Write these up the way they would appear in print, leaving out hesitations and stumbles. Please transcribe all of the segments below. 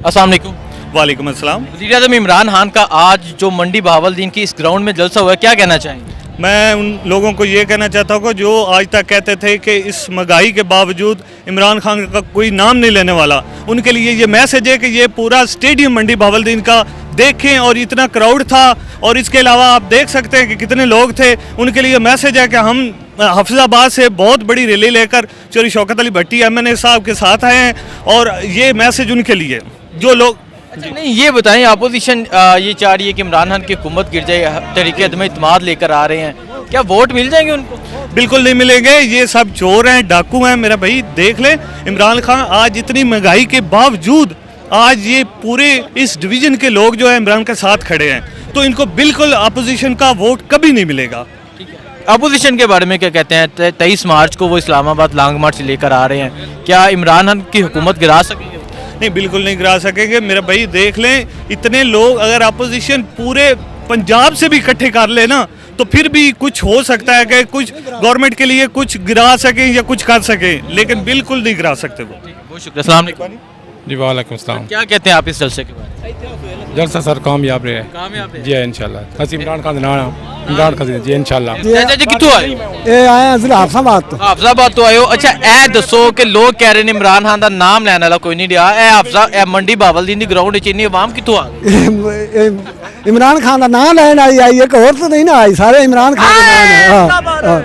अस्सलाम वालेकुम। वालेकुम अस्सलाम। वज़ीर-ए-आज़म इमरान खान का आज जो मंडी बहावलदीन की इस ग्राउंड में जलसा हुआ है, क्या कहना चाहेंगे? मैं उन लोगों को ये कहना चाहता हूँ जो आज तक कहते थे कि इस महंगाई के बावजूद इमरान खान का कोई नाम नहीं लेने वाला, उनके लिए ये मैसेज है कि ये पूरा स्टेडियम मंडी बहावलदीन का देखें और इतना क्राउड था और इसके अलावा आप देख सकते हैं कि कितने लोग थे। उनके लिए मैसेज है कि हम हफ्जाबाद से बहुत बड़ी रैली लेकर चौधरी शौकत अली भट्टी MNA साहब के साथ आए हैं और ये मैसेज उनके लिए जो लोग। अच्छा नहीं, ये बताएं, अपोजिशन ये चाह रही है कि इमरान खान की हुकूमत गिर जाए, तरीके अदम इत्मीनान लेकर आ रहे हैं, क्या वोट मिल जाएंगे उनको? बिल्कुल नहीं मिलेंगे, ये सब चोर हैं, डाकू हैं मेरा भाई। देख ले इमरान खान आज इतनी महंगाई के बावजूद आज ये पूरे इस डिवीजन के लोग जो है इमरान के साथ खड़े हैं, तो इनको बिल्कुल अपोजिशन का वोट कभी नहीं मिलेगा। अपोजिशन के बारे में क्या कहते हैं? 23 मार्च को वो इस्लामाबाद लॉन्ग मार्च लेकर आ रहे हैं, क्या इमरान खान की हुकूमत गिरा सकेंगे? नहीं, बिल्कुल नहीं गिरा सकेंगे मेरे भाई। देख लें इतने लोग, अगर अपोजिशन पूरे पंजाब से भी इकट्ठे कर ले ना तो फिर भी कुछ हो सकता है कि कुछ गवर्नमेंट के लिए कुछ गिरा सकें या कुछ कर सकें, लेकिन बिल्कुल नहीं गिरा सकते वो। बहुत शुक्रिया। अस्सलाम वालेकुम। जी वालेकुम सलाम। क्या कहते हैं आप इस जलसे के बारे में? जलसा सर कामयाब रहे कामयाब है जी इंशाल्लाह। ਅਸੀਂ इमरान खान ना इमरान खान जी इंशाल्लाह। चाचा जी कितों आए? ਇਹ ਆਏ ਹਾਂ ਜ਼ਿਲ੍ਹਾ ਹਾਫਸਾਬਾਦ ਤੋਂ। हाफजाबाद तो आए हो। अच्छा ए दसो कि लोग कह रहे हैं इमरान खान का नाम लैने वाला कोई नहीं रहा, ए हाफजा ए मंडी बहावलदीन की ग्राउंड च इन्नी आवाम कितों आ गई? इमरान खान का नाम लेने आई एक और तो नहीं ना आई, सारे इमरान खान का नाम है। हाँ।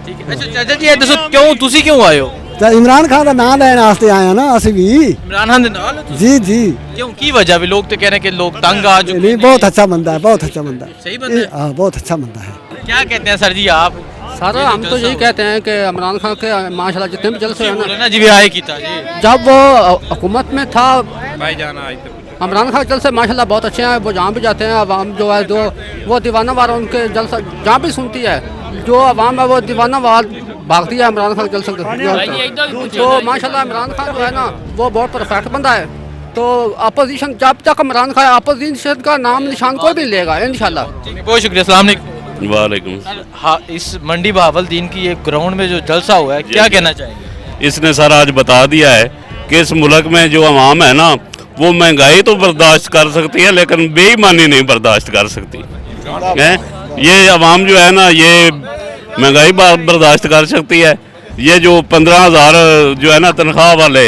ठीक है। अच्छा चाचा जी ए दसो क्यों तुसी क्यों आए हो? तो इमरान खान का नाम लेने वास्ते आए हैं ना ਅਸੀਂ भी। इमरान खान दे नाल हो तुसी? जी जी। क्यों की वजह भी? लोग तो कह रहे हैं कि लोग तंग आ चुके नहीं, हैं। बहुत अच्छा बंदा है, बहुत अच्छा बंदा है। सही बंदा है? हाँ, बहुत अच्छा बंदा है। क्या कहते हैं सर जी आप? सर हम तो यही कहते हैं कि इमरान खान के माशाल्लाह जितने भी जलसे हैं ना, ना जी भी आए कीता जी। जब वो हुकूमत में था इमरान खान के जलसे माशाल्लाह बहुत अच्छे हैं। वो जहाँ भी जाते हैं आवाम जो है जो वो दीवाना वार उनके जलसा जहाँ भी सुनती है, जो आवाम है वो दीवाना वार भागती है इमरान खान के जलसे। तो माशाल्लाह इमरान खान जो है ना वो बहुत परफेक्ट बंदा है। तो अपोजिशन जब तक इमरान खान अपोजिशन का नाम निशान कोई भी लेगा इंशाल्लाह। बहुत शुक्रिया। अस्सलाम वालेकुम। वालेकुम। हाँ, इस मंडी बहावलदीन की एक ग्राउंड में जो जलसा हुआ है, क्या कहना चाहेंगे? इसने सर आज बता दिया है कि इस मुल्क में जो अवाम है ना वो महंगाई तो बर्दाश्त कर सकती है लेकिन बेईमानी नहीं बर्दाश्त कर सकती है। ये अवाम जो है ना ये महंगाई बर्दाश्त कर सकती है, ये जो 15,000 जो है ना तनख्वाह वाले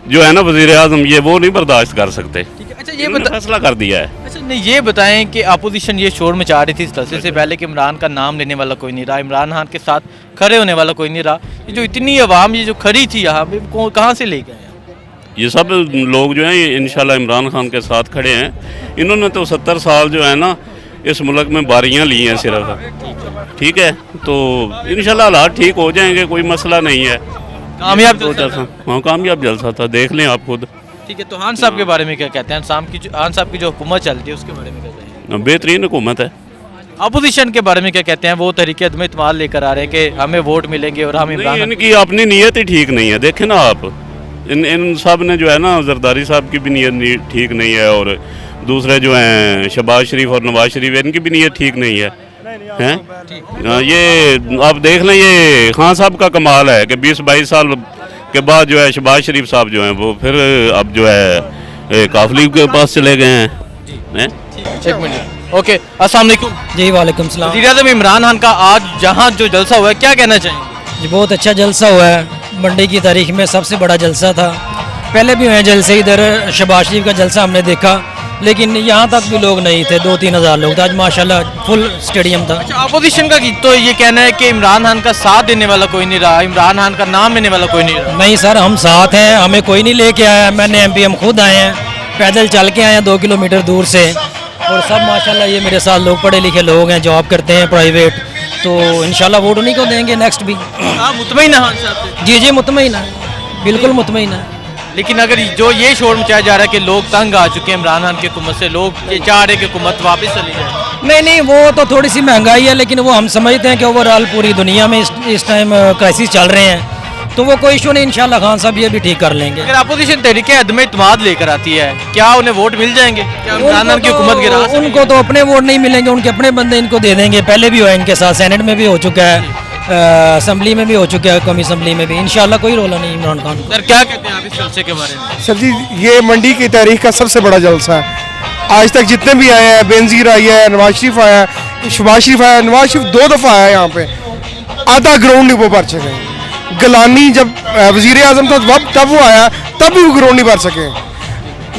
जो है ना वज़ीर-ए-आज़म, ये वो नहीं बर्दाश्त कर सकते। अच्छा ये इन्होंने फैसला कर दिया है। अच्छा नहीं, ये बताएं कि अपोजिशन ये शोर मचा रही थी इस जलसे से पहले कि इमरान का नाम लेने वाला कोई नहीं रहा, इमरान खान के साथ खड़े होने वाला कोई नहीं रहा, ये जो इतनी आवाम ये जो खड़ी थी यहाँ पे कहाँ से ले गए? ये सब लोग जो हैं ये इंशाल्लाह इमरान खान के साथ खड़े हैं। इन्होंने तो 70 साल जो है ना इस मुल्क में बारियां ली हैं सिर्फ, ठीक है, तो इंशाल्लाह हालात ठीक हो जाएंगे, कोई मसला नहीं है। कामयाब जलसा, हाँ कामयाब जलसा था, देख लें आप खुद। ठीक है। तो खान साहब के बारे में क्या कहते हैं? खान साहब की जो हुकूमत चलती है उसके बारे में क्या कहते हैं? बेहतरीन हुकूमत है। अपोजिशन के बारे में क्या कहते हैं? वो तरीके अदम इत्मीनान लेकर आ रहे हैं कि हमें वोट मिलेंगे और हम इमरान नहीं, इनकी अपनी नीयत ही ठीक नहीं है। देखें ना आप, इन सब ने जो है ना जरदारी साहब की भी नीयत ठीक नहीं है और दूसरे जो हैं शहबाज शरीफ और नवाज शरीफ इनकी भी नीयत ठीक नहीं है, हैं? ये आप देख लें, ये खान साहब का कमाल है कि 20-22 साल के बाद जो है शहबाज शरीफ साहब जो हैं वो फिर अब जो है काफली के पास चले गए हैं। एक मिनट। ओके, अस्सलाम वालेकुम। जी वालेकुम सलाम। वज़ीर-ए-आज़म इमरान खान का आज जहाँ जो जलसा हुआ है, क्या कहना चाहेंगे? जी बहुत अच्छा जलसा हुआ है, मंडी की तारीख में सबसे बड़ा जलसा था। पहले भी हुए जलसे, इधर शहबाज शरीफ का जलसा हमने देखा, लेकिन यहाँ तक भी लोग नहीं थे, 2-3 हज़ार लोग थे। आज माशाल्लाह फुल स्टेडियम था। अच्छा, अपोजिशन का तो ये कहना है कि इमरान खान का साथ देने वाला कोई नहीं रहा, इमरान खान का नाम लेने वाला कोई नहीं रहा। नहीं सर, हम साथ हैं, हमें कोई नहीं लेके आया। मैंने MP हम खुद आए हैं, पैदल चल के आए हैं 2 किलोमीटर दूर से, और सब माशाल्लाह ये मेरे साथ लोग पढ़े लिखे लोग हैं, जॉब करते हैं प्राइवेट, तो इंशाल्लाह वोट उन्हीं को देंगे नेक्स्ट भी। आप मुतमईन हैं खान साहब से? जी जी मुतमईन है, बिल्कुल मुतमईन है। लेकिन अगर जो ये शोर मचाया जा रहा है कि लोग तंग आ चुके हैं इमरान खान की हुकूमत से, लोग ये चाह रहे हैं कि हुकूमत वापस चली जाए। नहीं नहीं, वो तो थोड़ी सी महंगाई है, लेकिन वो हम समझते हैं कि ओवरऑल पूरी दुनिया में इस टाइम क्राइसिस चल रहे हैं, तो वो कोई इशू नहीं, इंशाल्लाह खान साहब ये भी ठीक कर लेंगे। अगर अपोजिशन तहरीके अदम इत्मीनान लेकर आती है, क्या उन्हें वोट मिल जाएंगे? क्या इमरान खान की हुकूमत गिरा सकेंगे? उनको तो अपने वोट नहीं मिलेंगे, उनके अपने बंदे इनको दे देंगे। पहले भी हुआ इनके साथ, सेनेट में भी हो चुका है, असम्बली में भी हो चुके हैं, कौमी असम्बली में भी। इंशाल्लाह कोई रोला नहीं इमरान खान को। सर क्या कहते हैं आप इस जलसे के बारे में? सर जी, ये मंडी की तारीख का सबसे बड़ा जलसा है। आज तक जितने भी आए हैं, बेनज़ीर आई है, नवाज शरीफ आया है, शहबाज शरीफ आया, नवाज शरीफ 2 दफ़ा आया यहाँ पे, आधा ग्राउंड नहीं वो भर सके। गलानी जब वज़ीर आज़म था तब वो आया, तब भी वो ग्राउंड नहीं भर सके।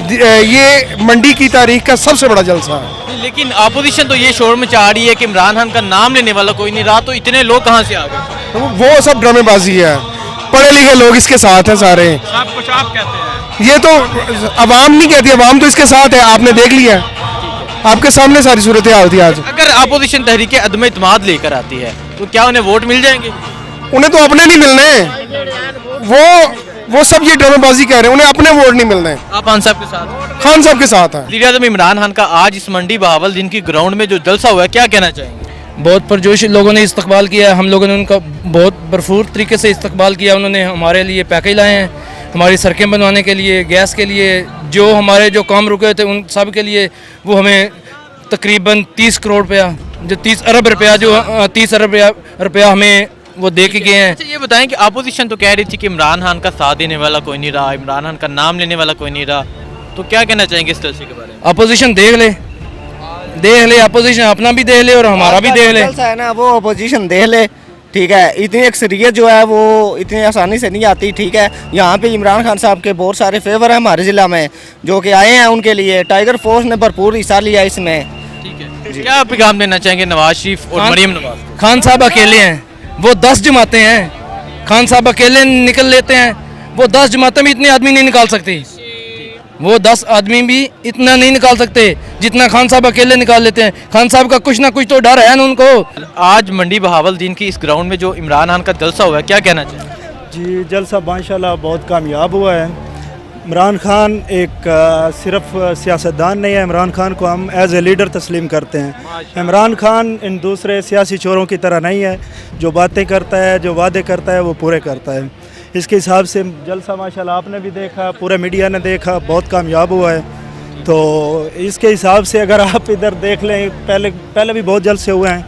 ये मंडी की तारीख का सबसे बड़ा जलसा है। लेकिन अपोजिशन तो ये शोर मचा रही है कि इमरान खान का नाम लेने वाला कोई नहीं रहा, तो इतने लोग कहाँ से आ गए? तो वो सब ड्रामेबाजी है, पढ़े लिखे लोग इसके साथ हैं सारे। आप कुछ आप कहते हैं? ये तो अवाम नहीं कहती, अवाम तो इसके साथ है, आपने देख लिया, आपके सामने सारी सूरत हाल थी आज। अगर अपोजिशन तहरीक अदम इत्मीनाद लेकर आती है तो क्या उन्हें वोट मिल जाएंगे? उन्हें तो अपने नहीं मिलने, वो सब ये ड्रामेबाजी कह रहे हैं, उन्हें अपने वोट नहीं मिलने। आप खान साहब के साथ? खान साहब के साथ है। वज़ीर आज़म इमरान खान का आज इस मंडी बहावलदीन की ग्राउंड में जो जलसा हुआ है, क्या कहना चाहेंगे? बहुत पुरजोश लोगों ने इस्तकबाल किया, हम लोगों ने उनका बहुत भरपूर तरीके से इस्तकबाल किया। उन्होंने हमारे लिए पैकेज लाए हैं, हमारी सड़कें बनवाने के लिए, गैस के लिए, जो हमारे जो काम रुके थे उन सब के लिए वो हमें तकरीबन 30 करोड़ रुपया, जो 30 अरब रुपया, जो 30 अरब रुपया हमें वो दे के गए हैं। अच्छा ये बताएं कि अपोजिशन तो कह रही थी कि इमरान खान का साथ देने वाला कोई नहीं रहा, इमरान खान का नाम लेने वाला कोई नहीं रहा, तो क्या कहना चाहेंगे इस जलसे के बारे में? अपोजिशन देख ले, अपोजिशन अपना भी देख ले और हमारा भी देख ले। जलसा है ना, वो अपोजिशन देख ले, ठीक है। इतनी अक्सरियत जो है वो इतनी आसानी से नहीं आती, ठीक है। यहाँ पे इमरान खान साहब के बहुत सारे फेवर हैं हमारे ज़िला में जो कि आए हैं, उनके लिए टाइगर फोर्स ने भरपूर हिस्सा लिया इसमें। ठीक है, क्या पैगाम देना चाहेंगे नवाज शरीफ और मरियम नवाज को? खान साहब अकेले हैं, वो 10 जमातें हैं। खान साहब अकेले निकल लेते हैं, वो 10 जमातें भी इतने आदमी नहीं निकाल सकती। वो 10 आदमी भी इतना नहीं निकाल सकते जितना खान साहब अकेले निकाल लेते हैं। खान साहब का कुछ ना कुछ तो डर है ना उनको। आज मंडी बहावलदीन की इस ग्राउंड में जो इमरान खान का जलसा हुआ है, क्या कहना चाहिए? जी, जलसा माशाल्लाह बहुत कामयाब हुआ है। इमरान खान एक सिर्फ सियासतदान नहीं है, इमरान खान को हम एज ए लीडर तस्लीम करते हैं। इमरान खान इन दूसरे सियासी चोरों की तरह नहीं है, जो बातें करता है, जो वादे करता है वो पूरे करता है। इसके हिसाब से जलसा माशाल्लाह आपने भी देखा, पूरे मीडिया ने देखा, बहुत कामयाब हुआ है। तो इसके हिसाब से अगर आप इधर देख लें, पहले भी बहुत जलसे हुए हैं,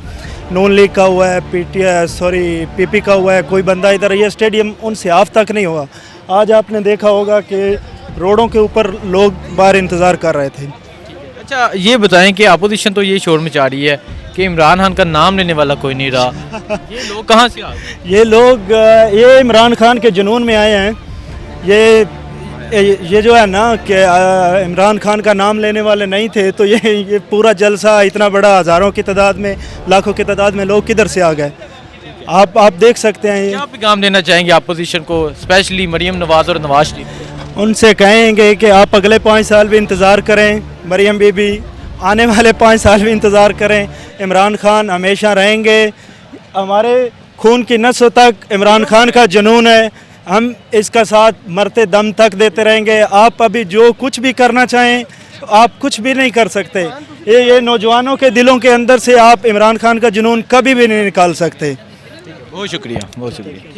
नून लीग का हुआ है, पीपी का हुआ है, कोई बंदा इधर ये स्टेडियम उनसे हाफ तक नहीं हुआ। आज आपने देखा होगा कि रोडों के ऊपर लोग बाहर इंतज़ार कर रहे थे। अच्छा ये बताएं कि अपोजिशन तो ये शोर मचा रही है कि इमरान खान का नाम लेने वाला कोई नहीं रहा, ये लोग कहाँ से आ गए? ये लोग ये इमरान खान के जुनून में आए हैं। ये जो है ना कि इमरान खान का नाम लेने वाले नहीं थे, तो ये पूरा जलसा इतना बड़ा, हज़ारों की तादाद में, लाखों की तादाद में लोग किधर से आ गए, आप देख सकते हैं। क्या पैगाम देना चाहेंगे अपोजिशन को, स्पेशली मरियम नवाज और नवाज शरीफ? उनसे कहेंगे कि आप अगले 5 साल भी इंतज़ार करें, मरियम बीबी आने वाले 5 साल भी इंतज़ार करें। इमरान खान हमेशा रहेंगे, हमारे खून की नसों तक इमरान खान का जुनून है, हम इसका साथ मरते दम तक देते रहेंगे। आप अभी जो कुछ भी करना चाहें आप कुछ भी नहीं कर सकते। ये नौजवानों के दिलों के अंदर से आप इमरान खान का जुनून कभी भी नहीं निकाल सकते। बहुत शुक्रिया, बहुत शुक्रिया।